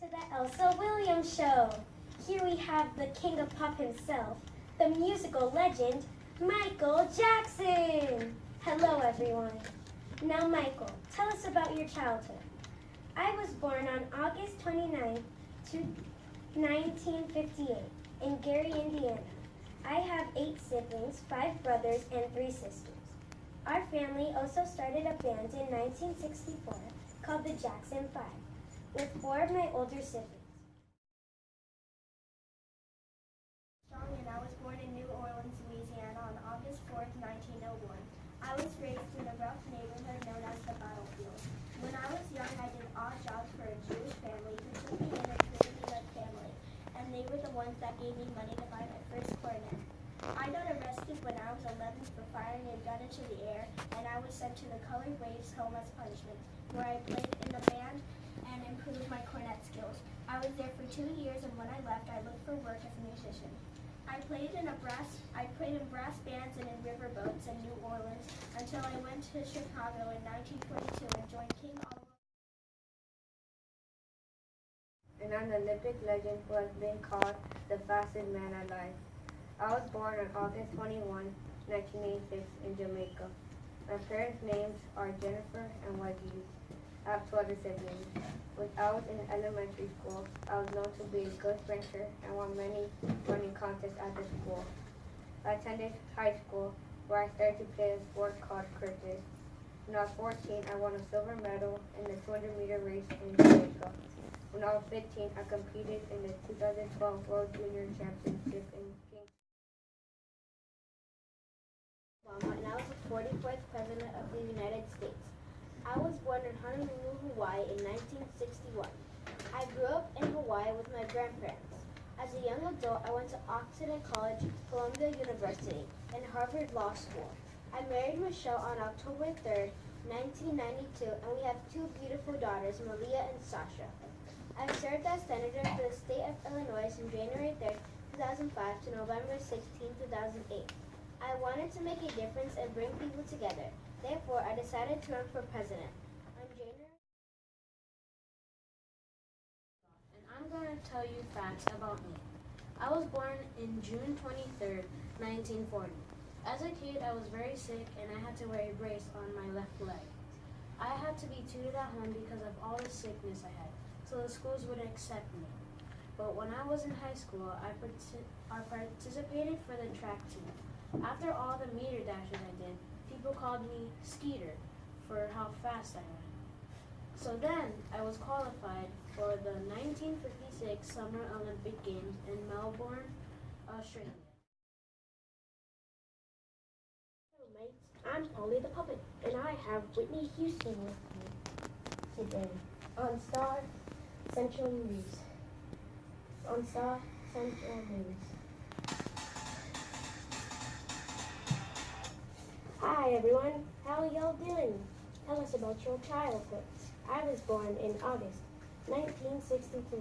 To the Elsa Williams Show. Here we have the king of pop himself, the musical legend, Michael Jackson. Hello, everyone. Now, Michael, tell us about your childhood. I was born on August 29th, 1958, in Gary, Indiana. I have 8 siblings, 5 brothers, and 3 sisters. Our family also started a band in 1964 called the Jackson 5, with 4 of my older siblings. And I was born in New Orleans, Louisiana on August 4th, 1901. I was raised in a rough neighborhood known as the Battlefield. When I was young, I did odd jobs for a Jewish family who took me in and treated me like family, and they were the ones that gave me money to buy my first cornet. I got arrested when I was 11 for firing a gun into the air, and I was sent to the Colored Waves home as punishment, where I played in the band and improved my cornet skills. I was there for 2 years, and when I left, I looked for work as a musician. I played in brass bands and in riverboats in New Orleans until I went to Chicago in 1942 and joined King Oliver. And I'm the Olympic legend who has been called the fastest man alive. I was born on August 21, 1986 in Jamaica. My parents' names are Jennifer and Wajid. I have 2 other siblings. When I was in elementary school, I was known to be a good sprinter and won many running contests at the school. I attended high school where I started to play a sport called cricket. When I was 14, I won a silver medal in the 200-meter race in Jamaica. When I was 15, I competed in the 2012 World Junior Championship in Kingston. And I was the 44th President of the United States. I was born in Honolulu, Hawaii in 1961. I grew up in Hawaii with my grandparents. As a young adult, I went to Occidental College, Columbia University, and Harvard Law School. I married Michelle on October 3rd, 1992, and we have 2 beautiful daughters, Malia and Sasha. I served as Senator for the state of Illinois from January 3rd, 2005 to November 16, 2008. I wanted to make a difference and bring people together. Therefore, I decided to run for president. And I'm going to tell you facts about me. I was born in June 23rd, 1940. As a kid, I was very sick and I had to wear a brace on my left leg. I had to be tutored at home because of all the sickness I had, so the schools wouldn't accept me. But when I was in high school, I participated for the track team. After all the meter dashes I did, people called me Skeeter for how fast I ran. So then, I was qualified for the 1956 Summer Olympic Games in Melbourne, Australia. Hello mates, I'm Polly the Puppet, and I have Whitney Houston with me today on Star Central News. Hi everyone, how are y'all doing? Tell us about your childhoods. I was born in August 1963.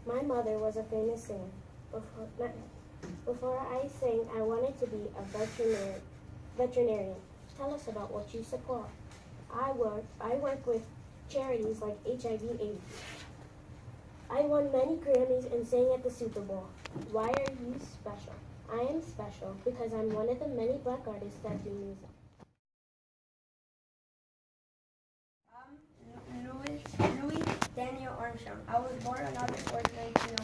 My mother was a famous singer. Before I sang, I wanted to be a veterinarian. Tell us about what you support. I work with charities like HIV/AIDS. I won many Grammys and sang at the Super Bowl. Why are you special? I am special because I'm one of the many Black artists that do music. Louis Daniel Armstrong. I was born on August 4th,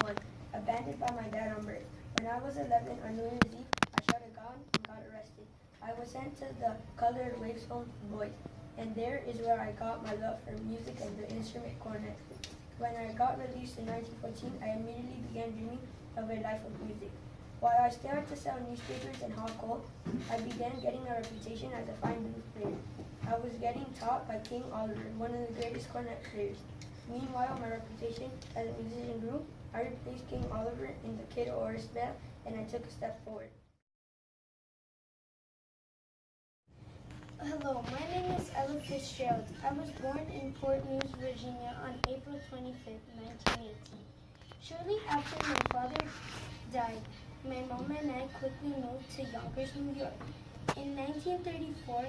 1901, abandoned by my dad on birth. When I was 11 on New Year's Eve, I shot a gun and got arrested. I was sent to the Colored Waves home for boys, and there is where I got my love for music and the instrument cornet. When I got released in 1914, I immediately began dreaming of a life of music. While I started to sell newspapers and hot coal, I began getting a reputation as a fine blues player. I was getting taught by King Oliver, one of the greatest cornet players. Meanwhile, my reputation as a musician grew. I replaced King Oliver in the Kid Oris band, and I took a step forward. Hello, my name is Ella Fitzgerald. I was born in Port News, Virginia on April 25th, 1918. Shortly after my father died, my mom and I quickly moved to Yonkers, New York. In 1934,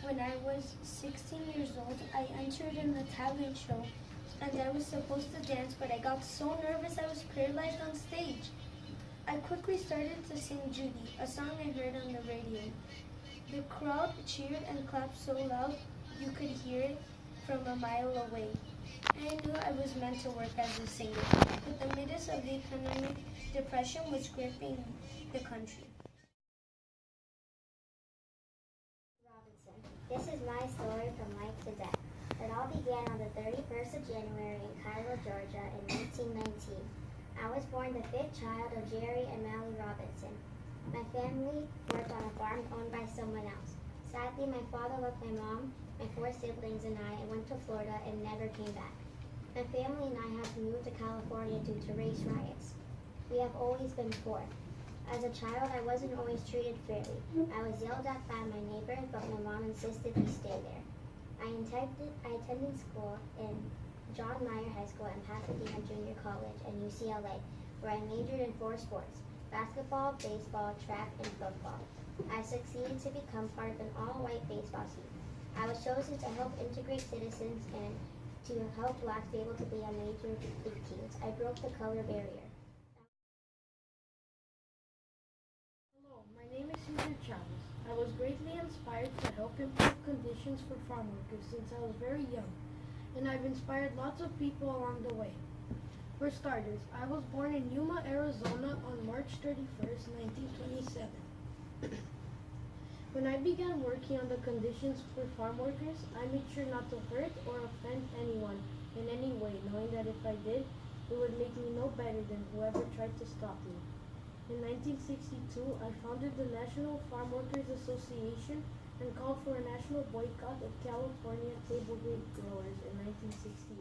when I was 16 years old, I entered in the talent show and I was supposed to dance, but I got so nervous I was paralyzed on stage. I quickly started to sing Judy, a song I heard on the radio. The crowd cheered and clapped so loud you could hear it from a mile away. I knew I was meant to work as a singer, but the midst of the economic depression was gripping the country. Robinson. This is my story from life to death. It all began on the 31st of January in Cairo, Georgia in 1919. I was born the fifth child of Jerry and Mally Robinson. My family worked on a farm owned by someone else. Sadly, my father left my mom, my four siblings, and I and went to Florida and never came back. My family and I had to move to California due to race riots. We have always been poor. As a child, I wasn't always treated fairly. I was yelled at by my neighbors, but my mom insisted we stay there. I attended school in John Mayer High School and Pasadena Junior College and UCLA, where I majored in 4 sports: basketball, baseball, track, and football. I succeeded to become part of an all-white baseball team. I was chosen to help integrate citizens and to help blacks be able to be on major league teams. I broke the color barrier. Hello, my name is Cesar Chavez. I was greatly inspired to help improve conditions for farm workers since I was very young, and I've inspired lots of people along the way. For starters, I was born in Yuma, Arizona on March 31st, 1927. When I began working on the conditions for farm workers, I made sure not to hurt or offend anyone in any way, knowing that if I did, it would make me no better than whoever tried to stop me. In 1962, I founded the National Farm Workers Association and called for a national boycott of California table grape growers in 1968.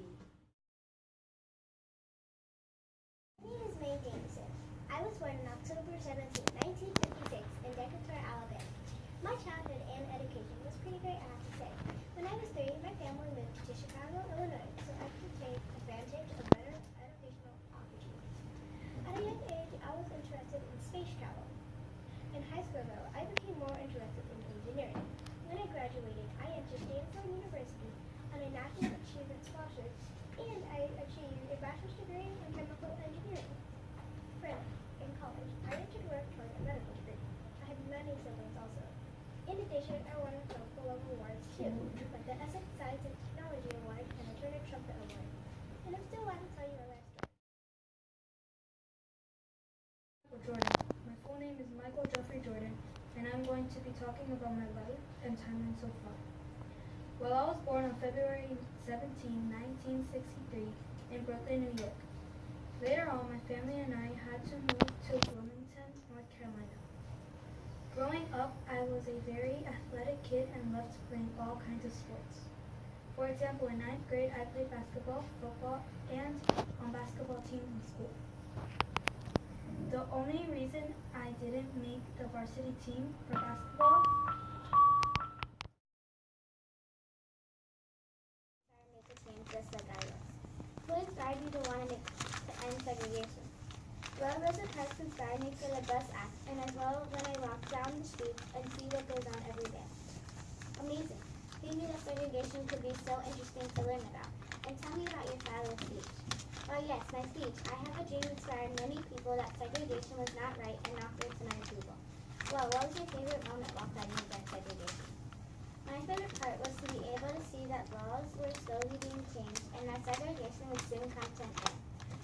My name is May Jameson. I was born on October 17, 1956 in Decatur, Alabama. My childhood and education was pretty great, I have to say. When I was 3, my family moved to Chicago, Illinois, so I could take advantage of better educational opportunities. At a young age, I was interested in space travel. In high school, though, I became more interested in engineering. When I graduated, I entered Stanford University on a National Achievement Scholarship, and I achieved a bachelor's degree in chemical engineering. Further, in college, I entered work toward a medical degree. I have many siblings also. In addition, I won a couple of awards too, like the Essex Science and Technology Award and the Turner Trumpet Award. And I'm still glad to tell you my life story. Jordan. My full name is Michael Jeffrey Jordan, and I'm going to be talking about my life and timeline so far. Well, I was born on February 17, 1963 in Brooklyn, New York. Later on, my family and I had to move to Wilmington, North Carolina. Growing up, I was a very athletic kid and loved playing all kinds of sports. For example, in 9th grade, I played basketball, football, and on basketball team in school. The only reason I didn't make the varsity team for basketball Make a change just like I was. Who inspired you to want to end segregation? Well, Rosa Parks inspired me for the bus act, and as well when I walk down the streets and see what goes on every day. Amazing. Who knew that segregation could be so interesting to learn about? And tell me about your fabulous speech. Oh yes, my speech. I have a dream inspired many people that segregation was not right and not fair to many people. Well, what was your favorite moment while fighting against segregation? My favorite part was to be able to see that laws were slowly being changed and that segregation would soon come to an end.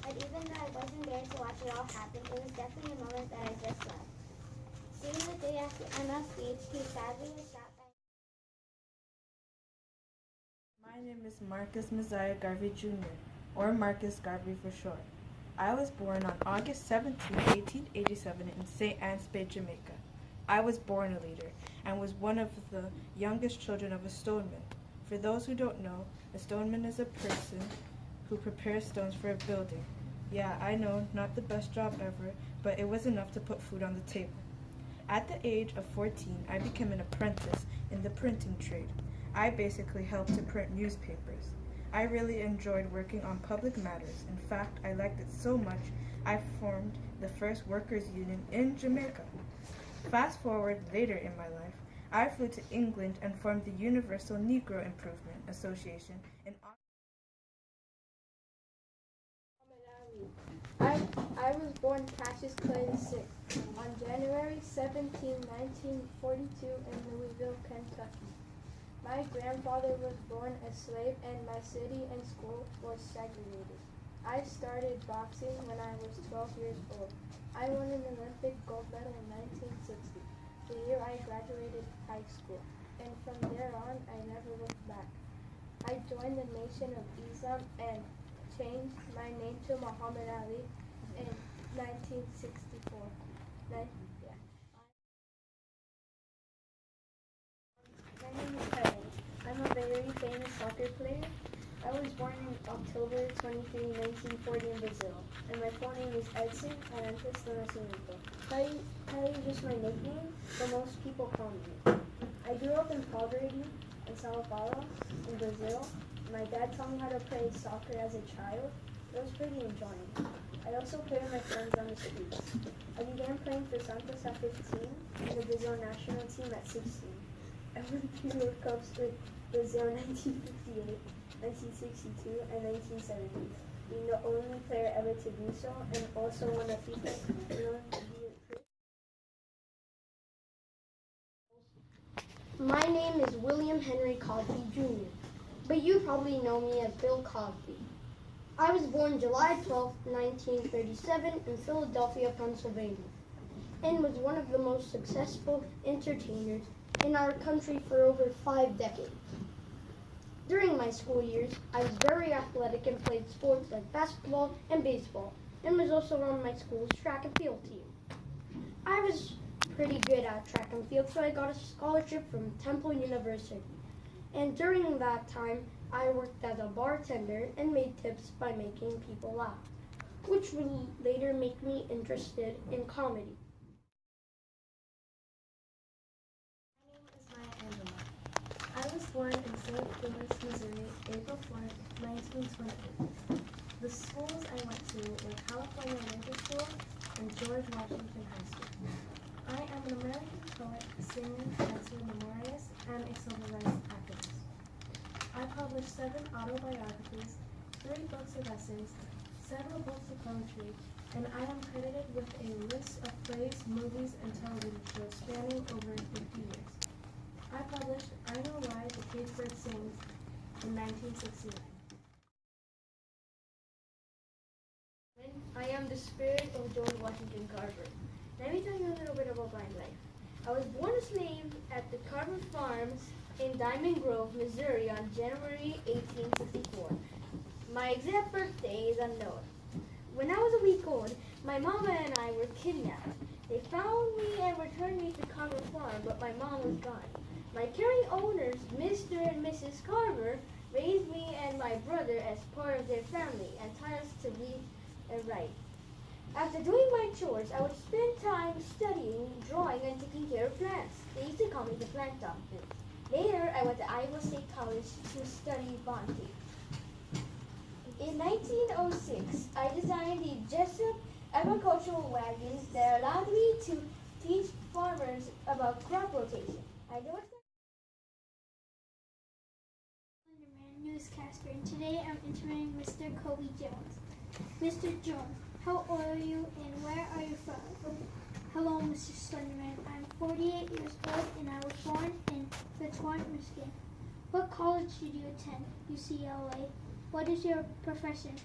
But even though I wasn't there to watch it all happen, it was definitely a moment that I just loved. Soon the day after Emma's speech, he sadly was shot by... My name is Marcus Messiah Garvey Jr., or Marcus Garvey for short. I was born on August 17, 1887 in St. Anne's Bay, Jamaica. I was born a leader and was one of the youngest children of a stoneman. For those who don't know, a stoneman is a person who prepares stones for a building. Yeah, I know, not the best job ever, but it was enough to put food on the table. At the age of 14, I became an apprentice in the printing trade. I basically helped to print newspapers. I really enjoyed working on public matters. In fact, I liked it so much, I formed the first workers' union in Jamaica. Fast forward later in my life, I flew to England and formed the Universal Negro Improvement Association in born Cassius Clay VI on January 17, 1942 in Louisville, Kentucky. My grandfather was born a slave and my city and school was segregated. I started boxing when I was 12 years old. I won an Olympic gold medal in 1960, the year I graduated high school, and from there on I never looked back. I joined the Nation of Islam and changed my name to Muhammad Ali in 1964. My name is Kylie. I'm a very famous soccer player. I was born in October 23, 1940 in Brazil, and my full name is Edson Arantes do Nascimento. Kylie is just my nickname, but most people call me it. I grew up in poverty in Sao Paulo, in Brazil. My dad taught me how to play soccer as a child. It was pretty enjoying. I also played with my friends on the streets. I began playing for Santos at 15 and the Brazil national team at 16. I won 3 World Cups with Brazil in 1958, 1962, and 1970, being the only player ever to do so, and also won a FIFA My name is William Henry Cosby Jr., but you probably know me as Bill Cosby. I was born July 12, 1937 in Philadelphia, Pennsylvania, and was one of the most successful entertainers in our country for over 5 decades. During my school years, I was very athletic and played sports like basketball and baseball, and was also on my school's track and field team. I was pretty good at track and field, so I got a scholarship from Temple University. And during that time, I worked as a bartender and made tips by making people laugh, which would later make me interested in comedy. My name is Maya Angela. I was born in St. Louis, Missouri, April 4th, 1928. The schools I went to were California Ranger School and George Washington High School. I am an American poet, singer, dancer, memorialist, and a civil rights activist. I published 7 autobiographies, 3 books of essays, several books of poetry, and I am credited with a list of plays, movies, and television shows spanning over 50 years. I published I Know Why the Caged Bird Sings in 1969. I am the spirit of George Washington Carver. Let me tell you a little bit about my life. I was born a slave at the Carver Farms in Diamond Grove, Missouri on January 1864. My exact birthday is unknown. When I was a week old, my mama and I were kidnapped. They found me and returned me to Carver Farm, but my mom was gone. My caring owners, Mr. and Mrs. Carver, raised me and my brother as part of their family and taught us to read and write. After doing my chores, I would spend time studying, drawing, and taking care of plants. They used to call me the plant doctor. Later, I went to Iowa State College to study botany. In 1906, I designed the Jessup agricultural wagons that allowed me to teach farmers about crop rotation. I know it's Newscaster, and today I'm interviewing Mr. Kobe Jones. Mr. Jones, how old are you and where are you from? Hello, Mr. Slenderman. I'm 48 years old and I was born in Detroit, Michigan. What college did you attend? UCLA. What is your profession?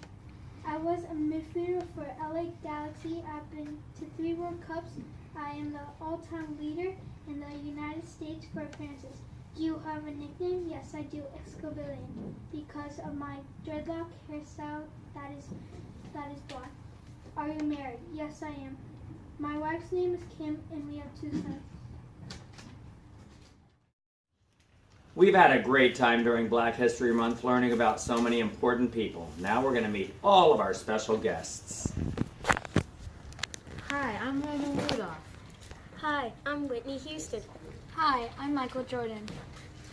I was a midfielder for LA Galaxy. I've been to 3 World Cups. I am the all-time leader in the United States for appearances. Do you have a nickname? Yes, I do. Excavilian. Because of my dreadlock hairstyle that is blonde. Are you married? Yes, I am. My wife's name is Kim and we have 2 sons. We've had a great time during Black History Month learning about so many important people. Now we're going to meet all of our special guests. Hi, I'm Roman Rudolph. Hi, I'm Whitney Houston. Hi, I'm Michael Jordan.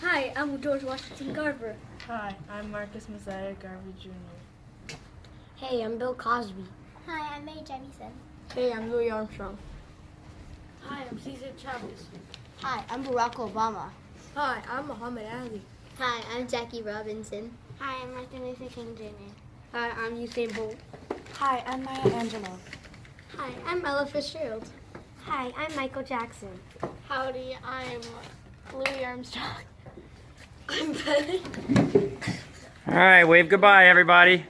Hi, I'm George Washington Carver. Hi, I'm Marcus Messiah Garvey Jr. Hey, I'm Bill Cosby. Hi, I'm Mae Jemison. Hey, I'm Louis Armstrong. Hi, I'm Cesar Chavez. Hi, I'm Barack Obama. Hi, I'm Muhammad Ali. Hi, I'm Jackie Robinson. Hi, I'm Martin Luther King Jr. Hi, I'm Usain Bolt. Hi, I'm Maya Angelou. Hi, I'm Ella Fitzgerald. Hi, I'm Michael Jackson. Howdy, I'm Louis Armstrong. All right, wave goodbye, everybody.